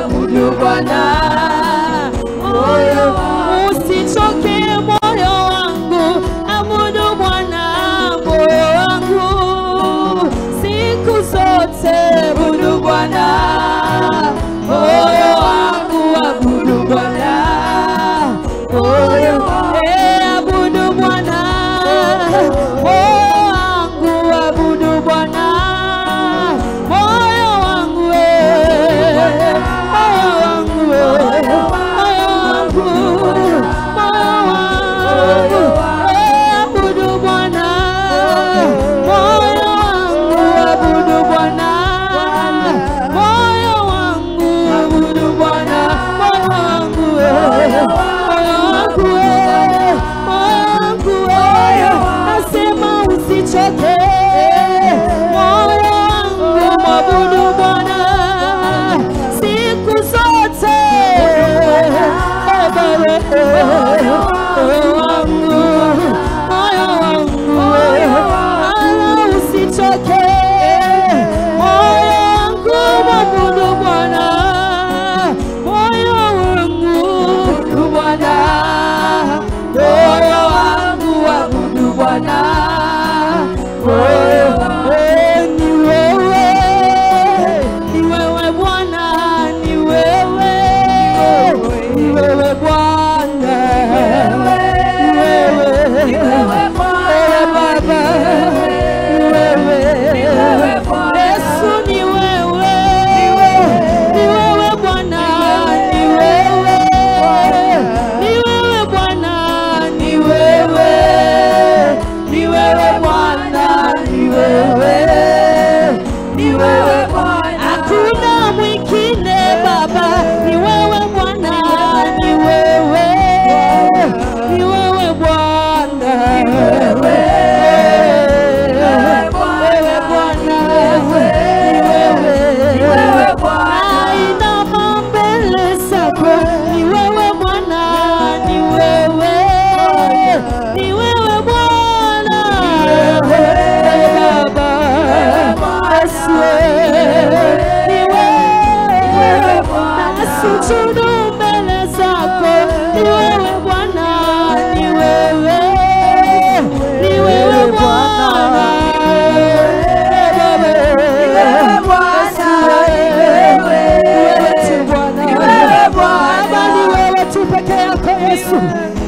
abudu Bwana. Moyo usichoke moyo wangu, abudu Bwana moyo wangu. Siku zote abudu Bwana. Moyo wangu abudu Bwana. Moyo abudu Bwana. Moyo wangu abudu Bwana. Moyo wangu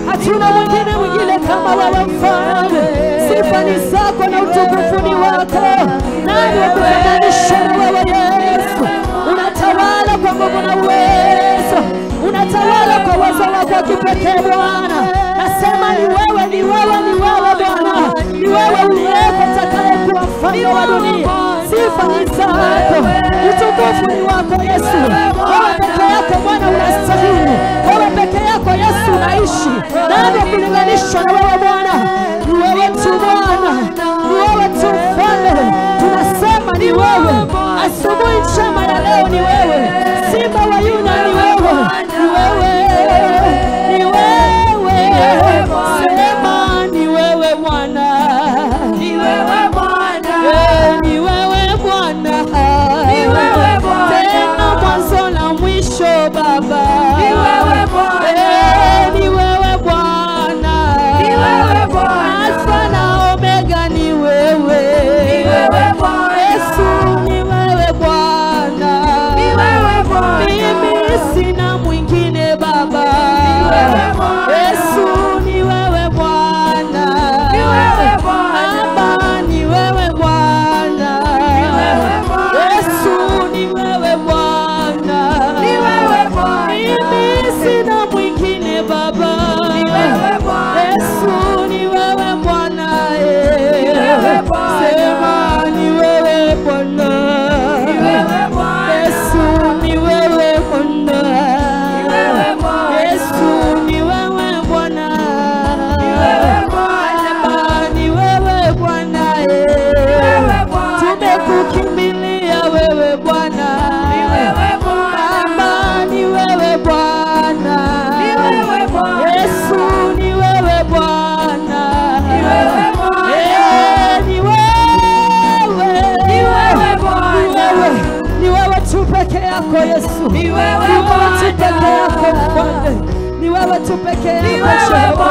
Hatuna mwingine kama wewe mfalme. Sifa ni zako na utukufu ni wako. Nani wa kufananisha na wewe Yesu? Unatawala kwa nguvu na uwezo. Unatawala kwa uwezo wako wa kipekee Bwana. Nasema ni wewe Bwana. Ni wewe uliyeko atakayekuwa mfalme wa dunia. Sifa ni zako. Utukufu ni wako Yesu. Wewe peke yako Bwana unastahili. Wewe peke yako Yesu unaishi. Nani kulinganisha na wewe Bwana? Ni wewe tu Bwana. Ni wewe tu mfalme. Tunasema ni wewe. Asubuhi njema ya leo ni wewe. Simba wa Yuda ni wewe. Ni wewe. Ni wewe. Sema ni wewe Bwana. Ni wewe Bwana. Ni wewe Bwana. Ni wewe Bwana. Tena mwanzo na mwisho Baba. Ni wewe Bwana. Ni wewe Bwana. Ni wewe Bwana. Alfa na Omega ni wewe. Ni wewe Bwana. Yesu ni wewe Bwana. Ni wewe Bwana. Mimi sina mwingine Baba. Ni wewe Bwana. Yesu ni wewe Bwana. Ni wewe Bwana. Baba ni wewe Bwana. Ni wewe Bwana. Yesu ni wewe Bwana. Ni wewe Bwana. Mimi sina mwingine Baba. Ni wewe Bwana. Yesu ni wewe Bwana. Ni wewe Bwana. Sema ni wewe Bwana. Ni wewe Bwana. Yesu ni wewe Bwana. Ni wewe Bwana. Yesu ni wewe Bwana. Ni wewe Bwana. Ni wewe Bwana. Ni wewe Bwana. Tumekukimbilia wewe Bwana. Ni wewe Bwana. Baba ni wewe Bwana. Ni wewe Bwana. Yesu ni wewe Bwana. Ni wewe Bwana. Ni wewe. Ni wewe Bwana. Ni wewe tu peke yako Yesu. Ni wewe. wewe tu peke yako wewe Jehova.